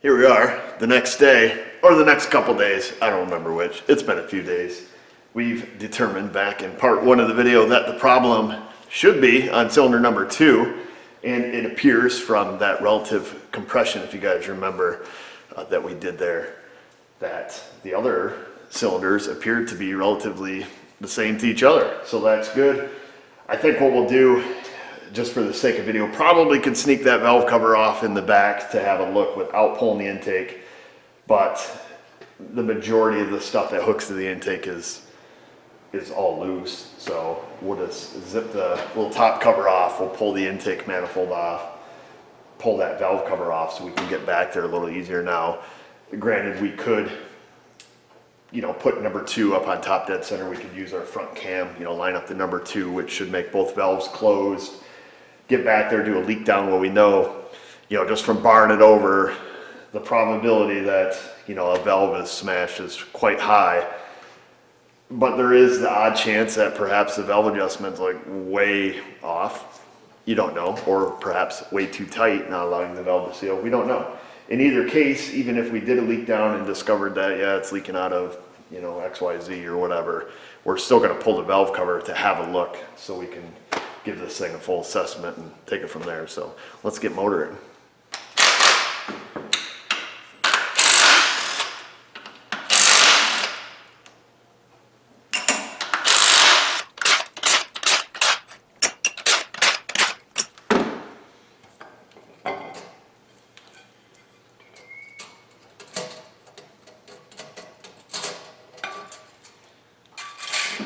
Here we are, the next day, or the next couple days, I don't remember which, it's been a few days. We've determined back in part one of the video that the problem should be on cylinder number 2, and it appears from that relative compression, if you guys remember, that we did there, that the other cylinders appeared to be relatively the same to each other. So that's good. I think what we'll do, just for the sake of video, probably could sneak that valve cover off in the back to have a look without pulling the intake, but the majority of the stuff that hooks to the intake is all loose. So we'll just zip the little top cover off, we'll pull the intake manifold off, pull that valve cover off so we can get back there a little easier now. Granted, we could, put number 2 up on top dead center. We could use our front cam, line up the number 2, which should make both valves closed. Get back there, do a leak down. Well, we know, just from barring it over, the probability that, a valve is smashed is quite high. But there is the odd chance that perhaps the valve adjustment's like way off. You don't know, or perhaps way too tight, not allowing the valve to seal. We don't know. In either case, even if we did a leak down and discovered that, yeah, it's leaking out of, XYZ or whatever, we're still going to pull the valve cover to have a look so we can give this thing a full assessment and take it from there. So let's get motoring.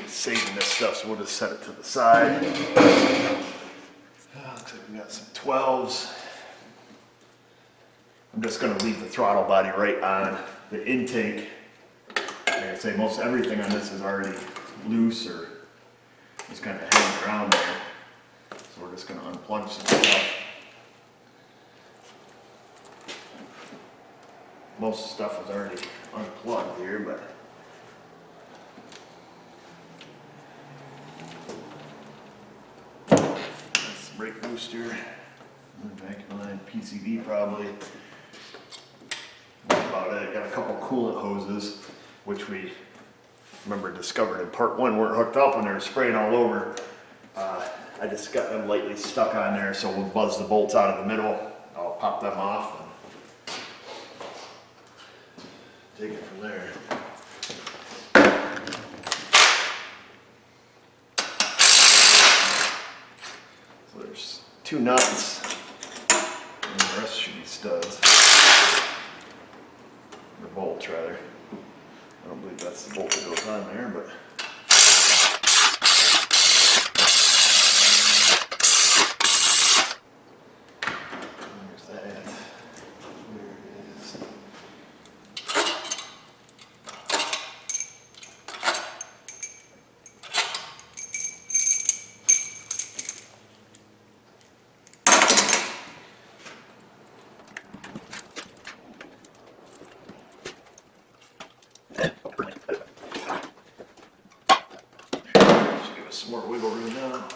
Saving this stuff, so we'll just set it to the side. Looks like we got some 12s. I'm just going to leave the throttle body right on the intake. Like I say, most everything on this is already loose or just kind of hanging around there. So we're just going to unplug some stuff. Most stuff is already unplugged here, but brake booster, vacuum line, PCV probably. That's about it. Got a couple coolant hoses, which we remember discovered in part 1 weren't hooked up when they were spraying all over. I just got them lightly stuck on there, so we'll buzz the bolts out of the middle. I'll pop them off and take it from there. There's 2 nuts, and the rest should be studs, or bolts rather. I don't believe that's the bolt that goes on there, but there's that. There it is. Some more wiggle room now.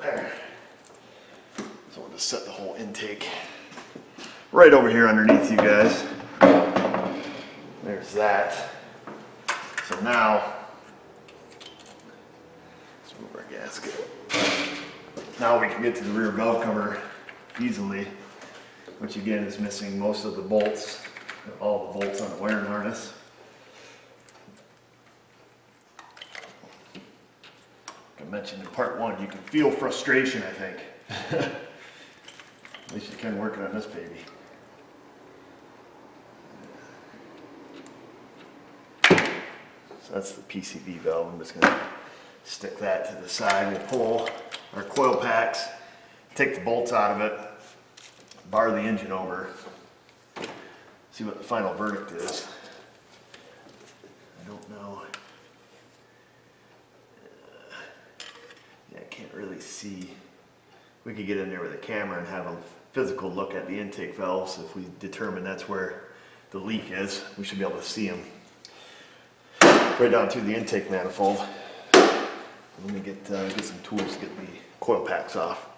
There. So we'll just set the whole intake right over here underneath you guys. There's that. So now, let's move our gasket. Now we can get to the rear valve cover easily, which again is missing most of the bolts, all the bolts on the wiring harness. Like I mentioned in part 1, you can feel frustration, I think. At least you can working on this baby. So that's the PCV valve. I'm just going to stick that to the side. We'll pull our coil packs, take the bolts out of it, bar the engine over, see what the final verdict is. I don't know. Yeah, I can't really see. We could get in there with a camera and have a physical look at the intake valves. If we determine that's where the leak is, we should be able to see them. right down to the intake manifold. Let me get some tools to get the coil packs off.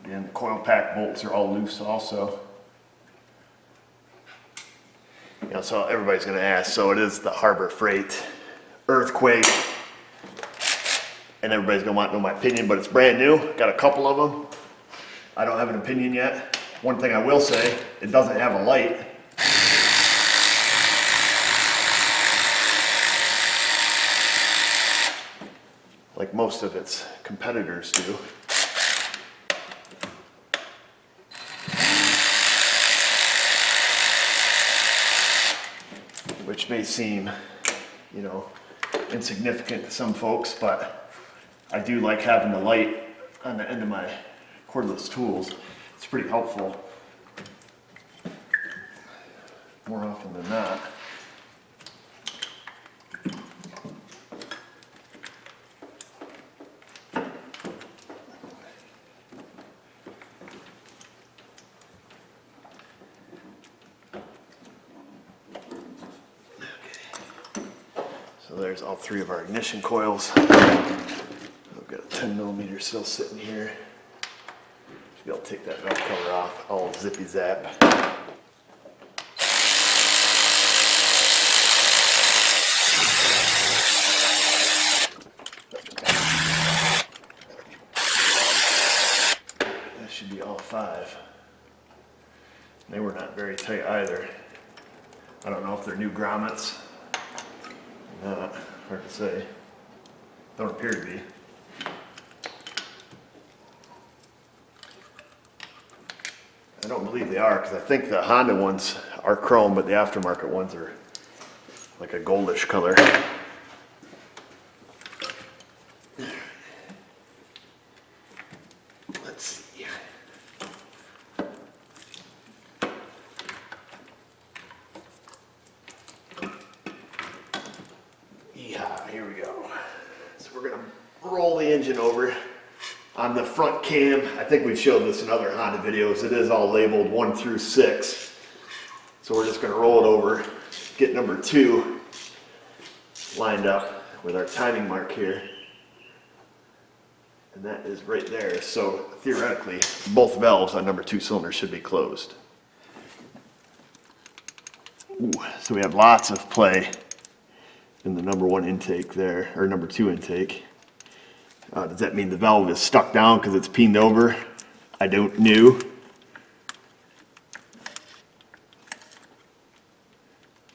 Again, the coil pack bolts are all loose also. You know, so everybody's going to ask, so it is the Harbor Freight earthquake, and everybody's going to want to know my opinion, but it's brand new. Got a couple of them. I don't have an opinion yet. One thing I will say, it doesn't have a light. Like most of its competitors do. Which may seem, you know, insignificant to some folks, but I do like having the light on the end of my cordless tools. It's pretty helpful more often than not. So there's all three of our ignition coils. I've got a 10mm still sitting here. Should be able to take that valve cover off, all zippy zap. That should be all 5. They were not very tight either. I don't know if they're new grommets. Not hard to say. Don't appear to be. I don't believe they are, because I think the Honda ones are chrome, but the aftermarket ones are like a goldish color. Let's see. Yeah, here we go. So we're gonna roll the engine over. On the front cam, I think we've showed this in other Honda videos, it is all labeled 1 through 6. So we're just gonna roll it over, get number 2 lined up with our timing mark here. And that is right there. So theoretically, both valves on number 2 cylinder should be closed. Ooh, so we have lots of play in the number 1 intake there, or number 2 intake. Does that mean the valve is stuck down because it's peened over? I don't know.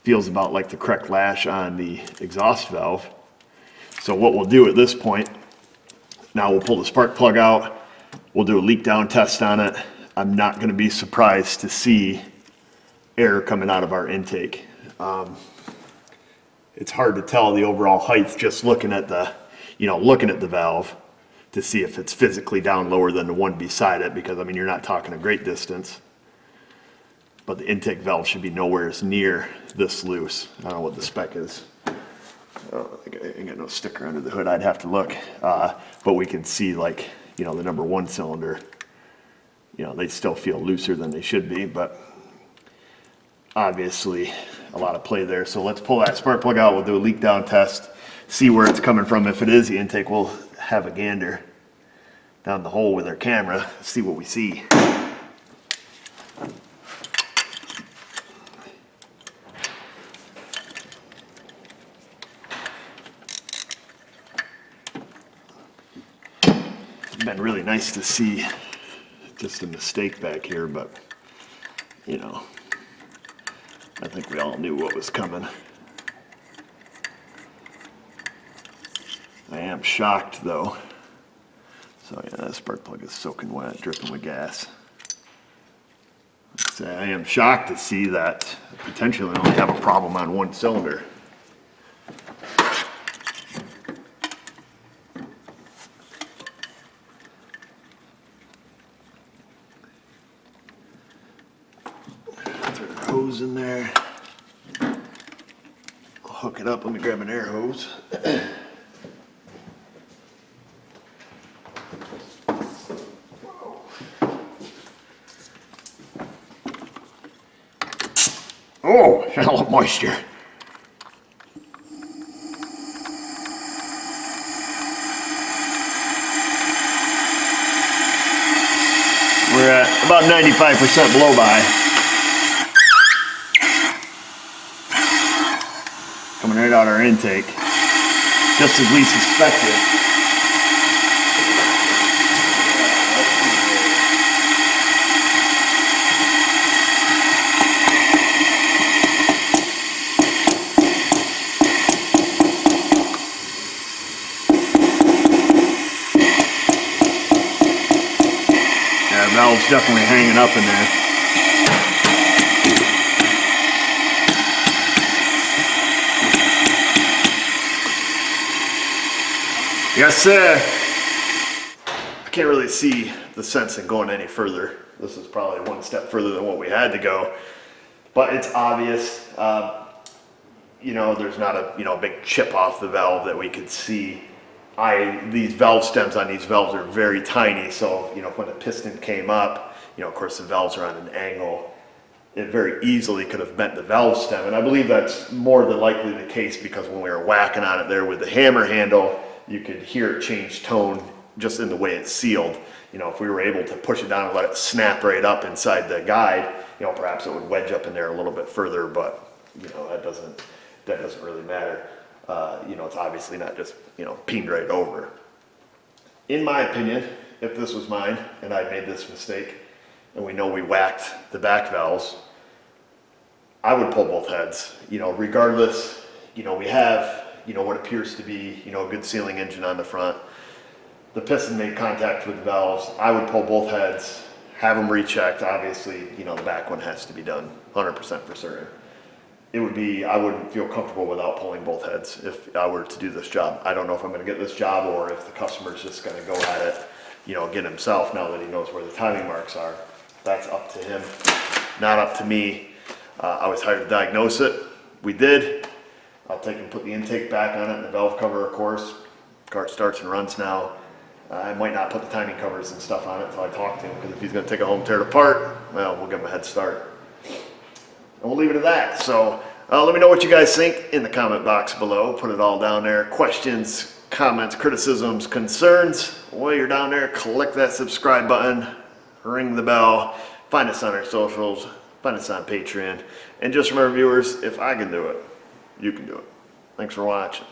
Feels about like the correct lash on the exhaust valve. So what we'll do at this point, now we'll pull the spark plug out, we'll do a leak down test on it. I'm not going to be surprised to see air coming out of our intake. It's hard to tell the overall height just looking at the looking at the valve to see if it's physically down lower than the one beside it, because I mean, you're not talking a great distance, but the intake valve should be nowhere near this loose. I don't know what the spec is. I ain't got no sticker under the hood. I'd have to look, but we can see, like, you know, the number 1 cylinder, you know, they still feel looser than they should be, but obviously a lot of play there. So let's pull that spark plug out. We'll do a leak down test, see where it's coming from. If it is the intake, we'll have a gander down the hole with our camera, see what we see. It's been really nice to see just a mistake back here, but you know, I think we all knew what was coming. I am shocked though. So yeah, that spark plug is soaking wet, dripping with gas. So I am shocked to see that potentially only have a problem on 1 cylinder. Throw the hose in there. I'll hook it up. Let me grab an air hose. Oh, hell of moisture. We're at about 95% blow by. Coming right out our intake, just as we suspected. Valve's definitely hanging up in there. Yes, I can't really see the sense in going any further. This is probably one step further than what we had to go, but it's obvious. You know, there's not a big chip off the valve that we could see. These valve stems on these valves are very tiny, so when the piston came up, of course the valves are on an angle. It very easily could have bent the valve stem, and I believe that's more than likely the case because when we were whacking on it there with the hammer handle, you could hear it change tone just in the way it's sealed. If we were able to push it down and let it snap right up inside the guide, perhaps it would wedge up in there a little bit further, but that doesn't really matter. It's obviously not just, peened right over. In my opinion, if this was mine and I made this mistake and we know we whacked the back valves, I would pull both heads, regardless, we have, what appears to be, a good sealing engine on the front. The piston made contact with the valves. I would pull both heads, have them rechecked. Obviously, the back one has to be done 100% for certain. It would be, I wouldn't feel comfortable without pulling both heads if I were to do this job. I don't know if I'm gonna get this job or if the customer's just gonna go at it, again himself now that he knows where the timing marks are. That's up to him, not up to me. I was hired to diagnose it. We did. I'll take and put the intake back on it and the valve cover, of course. Car starts and runs now. I might not put the timing covers and stuff on it until I talk to him, because if he's gonna take it home and tear it apart, well, we'll give him a head start. And we'll leave it at that. So let me know what you guys think in the comment box below. Put it all down there. Questions, comments, criticisms, concerns. While you're down there, click that subscribe button, ring the bell, find us on our socials, find us on Patreon. And just remember, viewers, if I can do it, you can do it. Thanks for watching.